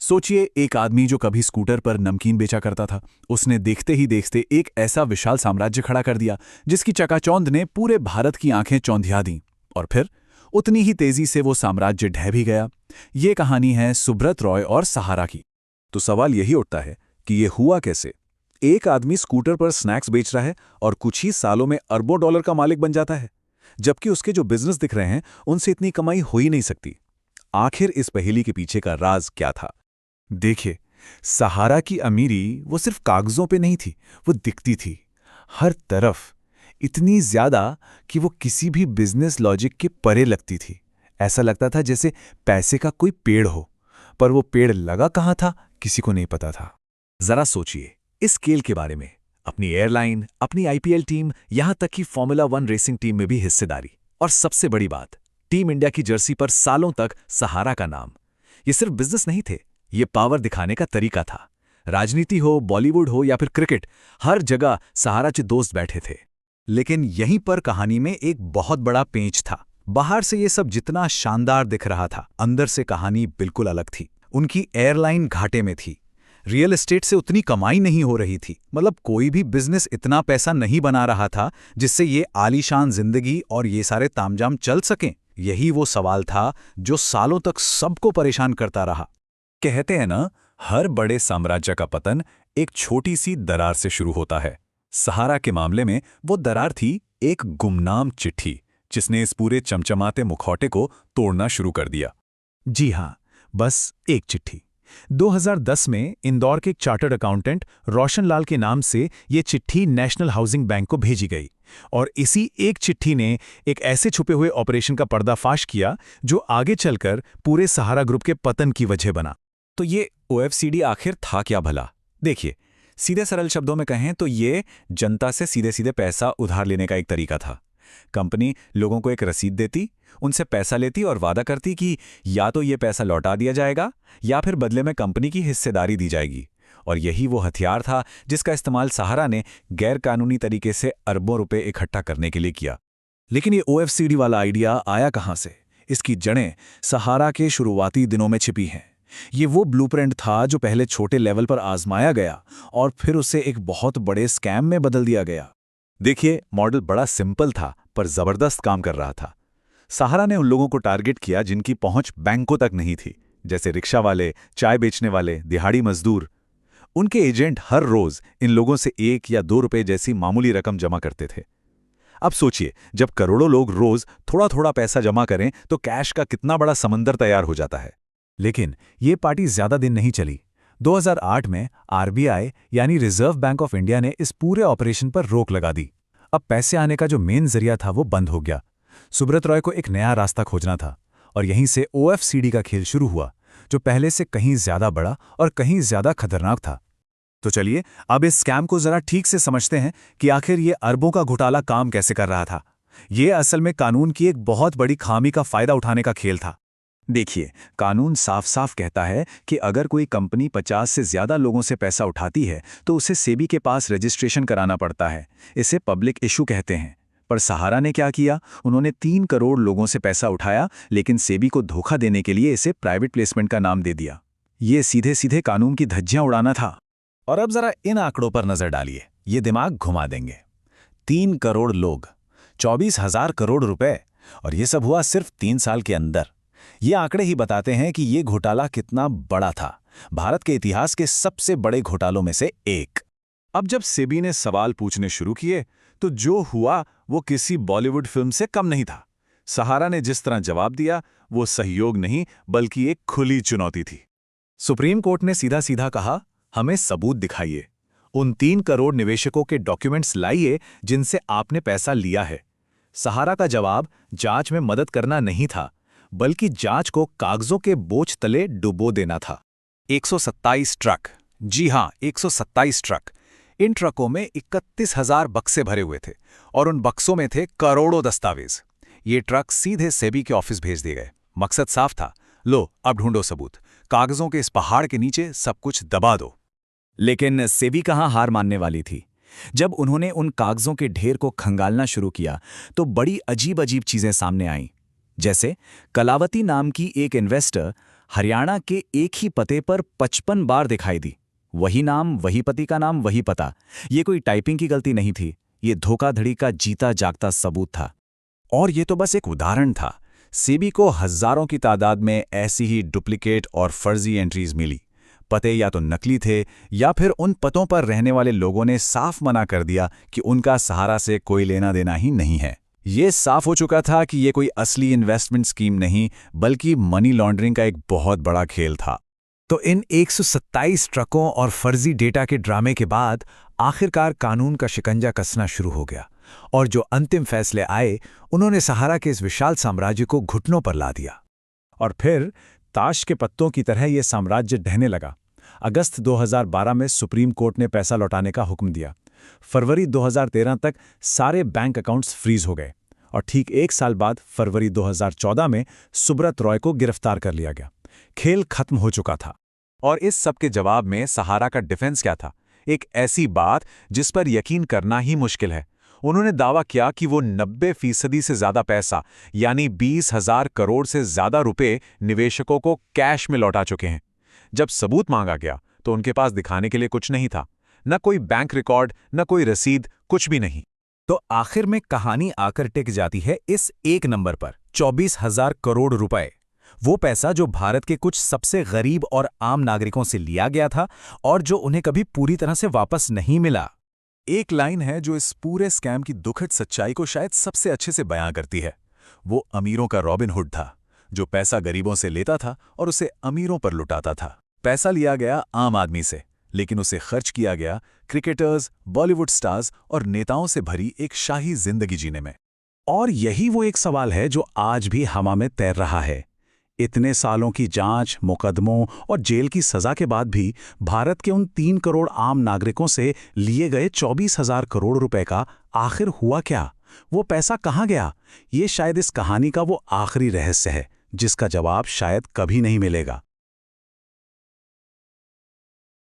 सोचिए, एक आदमी जो कभी स्कूटर पर नमकीन बेचा करता था, उसने देखते ही देखते एक ऐसा विशाल साम्राज्य खड़ा कर दिया जिसकी चकाचौंध ने पूरे भारत की आंखें चौंधिया दीं। और फिर उतनी ही तेजी से वो साम्राज्य ढह भी गया। ये कहानी है सुब्रत रॉय और सहारा की। तो सवाल यही उठता है कि ये हुआ कैसे। एक आदमी स्कूटर पर स्नैक्स बेच रहा है और कुछ ही सालों में अरबों डॉलर का मालिक बन जाता है, जबकि उसके जो बिजनेस दिख रहे हैं उनसे इतनी कमाई हो ही नहीं सकती। आखिर इस पहेली के पीछे का राज क्या था? देखिए, सहारा की अमीरी वो सिर्फ कागजों पे नहीं थी, वो दिखती थी हर तरफ। इतनी ज्यादा कि वो किसी भी बिजनेस लॉजिक के परे लगती थी। ऐसा लगता था जैसे पैसे का कोई पेड़ हो, पर वो पेड़ लगा कहाँ था किसी को नहीं पता था। जरा सोचिए इस स्केल के बारे में। अपनी एयरलाइन, अपनी आईपीएल टीम, यहां तक कि फॉर्मूला 1 रेसिंग टीम में भी हिस्सेदारी। और सबसे बड़ी बात, टीम इंडिया की जर्सी पर सालों तक सहारा का नाम। ये सिर्फ बिजनेस नहीं थे, ये पावर दिखाने का तरीका था। राजनीति हो, बॉलीवुड हो या फिर क्रिकेट, हर जगह सहारा के दोस्त बैठे थे। लेकिन यहीं पर कहानी में एक बहुत बड़ा पेंच था। बाहर से ये सब जितना शानदार दिख रहा था, अंदर से कहानी बिल्कुल अलग थी। उनकी एयरलाइन घाटे में थी, रियल एस्टेट से उतनी कमाई नहीं हो रही थी, मतलब कोई भी बिजनेस इतना पैसा नहीं बना रहा था जिससे ये आलीशान जिंदगी और ये सारे तामझाम चल सकें। यही वो सवाल था जो सालों तक सबको परेशान करता रहा। कहते हैं ना, हर बड़े साम्राज्य का पतन एक छोटी सी दरार से शुरू होता है। सहारा के मामले में वो दरार थी एक गुमनाम चिट्ठी, जिसने इस पूरे चमचमाते मुखौटे को तोड़ना शुरू कर दिया। जी हाँ, बस एक चिट्ठी। 2010 में इंदौर के एक चार्टर्ड अकाउंटेंट रोशनलाल के नाम से ये चिट्ठी नेशनल हाउसिंग बैंक को भेजी गई। और इसी एक चिट्ठी ने एक ऐसे छुपे हुए ऑपरेशन का पर्दाफाश किया जो आगे चलकर पूरे सहारा ग्रुप के पतन की वजह बना। तो ये ओएफसीडी आखिर था क्या भला? देखिए, सीधे सरल शब्दों में कहें तो ये जनता से सीधे सीधे पैसा उधार लेने का एक तरीका था। कंपनी लोगों को एक रसीद देती, उनसे पैसा लेती और वादा करती कि या तो ये पैसा लौटा दिया जाएगा या फिर बदले में कंपनी की हिस्सेदारी दी जाएगी। और यही वो हथियार था जिसका इस्तेमाल सहारा ने गैर कानूनी तरीके से अरबों रुपए इकट्ठा करने के लिए किया। लेकिन ये ओएफसीडी वाला आइडिया आया कहां से? इसकी जड़ें सहारा के शुरुआती दिनों में छिपी हैं। ये वो ब्लूप्रिंट था जो पहले छोटे लेवल पर आजमाया गया और फिर उसे एक बहुत बड़े स्कैम में बदल दिया गया। देखिए, मॉडल बड़ा सिंपल था पर जबरदस्त काम कर रहा था। सहारा ने उन लोगों को टारगेट किया जिनकी पहुंच बैंकों तक नहीं थी, जैसे रिक्शा वाले, चाय बेचने वाले, दिहाड़ी मजदूर। उनके एजेंट हर रोज इन लोगों से 1 या 2 रुपए जैसी मामूली रकम जमा करते थे। अब सोचिए, जब करोड़ों लोग रोज थोड़ा थोड़ा पैसा जमा करें तो कैश का कितना बड़ा समंदर तैयार हो जाता है। लेकिन ये पार्टी ज्यादा दिन नहीं चली। 2008 में आरबीआई यानी रिजर्व बैंक ऑफ इंडिया ने इस पूरे ऑपरेशन पर रोक लगा दी। अब पैसे आने का जो मेन जरिया था वो बंद हो गया। सुब्रत रॉय को एक नया रास्ता खोजना था और यहीं से ओएफसीडी का खेल शुरू हुआ, जो पहले से कहीं ज्यादा बड़ा और कहीं ज्यादा खतरनाक था। तो चलिए अब इस स्कैम को जरा ठीक से समझते हैं कि आखिर ये अरबों का घोटाला काम कैसे कर रहा था। ये असल में कानून की एक बहुत बड़ी खामी का फायदा उठाने का खेल था। देखिए, कानून साफ साफ कहता है कि अगर कोई कंपनी 50 से ज्यादा लोगों से पैसा उठाती है तो उसे सेबी के पास रजिस्ट्रेशन कराना पड़ता है। इसे पब्लिक इशू कहते हैं। पर सहारा ने क्या किया? उन्होंने 3 करोड़ लोगों से पैसा उठाया, लेकिन सेबी को धोखा देने के लिए इसे प्राइवेट प्लेसमेंट का नाम दे दिया। ये सीधे सीधे कानून की धज्जियां उड़ाना था। और अब जरा इन आंकड़ों पर नजर डालिए, ये दिमाग घुमा देंगे। 3 करोड़ लोग, 24,000 करोड़ रुपए, और ये सब हुआ सिर्फ 3 साल के अंदर। ये आंकड़े ही बताते हैं कि ये घोटाला कितना बड़ा था, भारत के इतिहास के सबसे बड़े घोटालों में से एक। अब जब सेबी ने सवाल पूछने शुरू किए तो जो हुआ वो किसी बॉलीवुड फिल्म से कम नहीं था। सहारा ने जिस तरह जवाब दिया वो सहयोग नहीं बल्कि एक खुली चुनौती थी। सुप्रीम कोर्ट ने सीधा सीधा कहा, हमें सबूत दिखाइए, उन 3 करोड़ निवेशकों के डॉक्यूमेंट्स लाइए जिनसे आपने पैसा लिया है। सहारा का जवाब जांच में मदद करना नहीं था, बल्कि जांच को कागजों के बोझ तले डुबो देना था। 127 ट्रक, जी हां 127 ट्रक। इन ट्रकों में 31,000 बक्से भरे हुए थे और उन बक्सों में थे करोड़ों दस्तावेज। ये ट्रक सीधे सेबी के ऑफिस भेज दिए गए। मकसद साफ था, लो अब ढूंढो सबूत, कागजों के इस पहाड़ के नीचे सब कुछ दबा दो। लेकिन सेबी कहां हार मानने वाली थी। जब उन्होंने उन कागजों के ढेर को खंगालना शुरू किया तो बड़ी अजीब अजीब चीजें सामने आईं। जैसे कलावती नाम की एक इन्वेस्टर हरियाणा के एक ही पते पर 55 बार दिखाई दी। वही नाम, वही पति का नाम, वही पता। ये कोई टाइपिंग की गलती नहीं थी, ये धोखाधड़ी का जीता जागता सबूत था। और ये तो बस एक उदाहरण था। सेबी को हजारों की तादाद में ऐसी ही डुप्लीकेट और फर्जी एंट्रीज मिली। पते या तो नकली थे या फिर उन पतों पर रहने वाले लोगों ने साफ मना कर दिया कि उनका सहारा से कोई लेना देना ही नहीं है। ये साफ हो चुका था कि ये कोई असली इन्वेस्टमेंट स्कीम नहीं, बल्कि मनी लॉन्ड्रिंग का एक बहुत बड़ा खेल था। तो इन 127 ट्रकों और फर्जी डेटा के ड्रामे के बाद आखिरकार कानून का शिकंजा कसना शुरू हो गया, और जो अंतिम फैसले आए उन्होंने सहारा के इस विशाल साम्राज्य को घुटनों पर ला दिया। और फिर ताश के पत्तों की तरह यह साम्राज्य ढहने लगा। अगस्त 2012 में सुप्रीम कोर्ट ने पैसा लौटाने का हुक्म दिया। फरवरी 2013 तक सारे बैंक अकाउंट्स फ्रीज हो गए, और ठीक एक साल बाद फरवरी 2014 में सुब्रत रॉय को गिरफ्तार कर लिया गया। खेल खत्म हो चुका था। और इस सब के जवाब में सहारा का डिफेंस क्या था? एक ऐसी बात जिस पर यकीन करना ही मुश्किल है। उन्होंने दावा किया कि वो 90% से ज्यादा पैसा, यानी 20,000 करोड़ से ज्यादा रुपए निवेशकों को कैश में लौटा चुके हैं। जब सबूत मांगा गया तो उनके पास दिखाने के लिए कुछ नहीं था, न कोई बैंक रिकॉर्ड, न कोई रसीद, कुछ भी नहीं। तो आखिर में कहानी आकर टिक जाती है इस एक नंबर पर, 24,000 करोड़ रुपए। वो पैसा जो भारत के कुछ सबसे गरीब और आम नागरिकों से लिया गया था और जो उन्हें कभी पूरी तरह से वापस नहीं मिला। एक लाइन है जो इस पूरे स्कैम की दुखद सच्चाई को शायद सबसे अच्छे से बयां करती है। वो अमीरों का रॉबिन हुड था, जो पैसा गरीबों से लेता था और उसे अमीरों पर लुटाता था। पैसा लिया गया आम आदमी से, लेकिन उसे खर्च किया गया क्रिकेटर्स, बॉलीवुड स्टार्स और नेताओं से भरी एक शाही जिंदगी जीने में। और यही वो एक सवाल है जो आज भी हवा में तैर रहा है। इतने सालों की जांच, मुकदमों और जेल की सजा के बाद भी भारत के उन 3 करोड़ आम नागरिकों से लिए गए 24,000 करोड़ रुपए का आखिर हुआ क्या? वो पैसा कहाँ गया? ये शायद इस कहानी का वो आखिरी रहस्य है जिसका जवाब शायद कभी नहीं मिलेगा।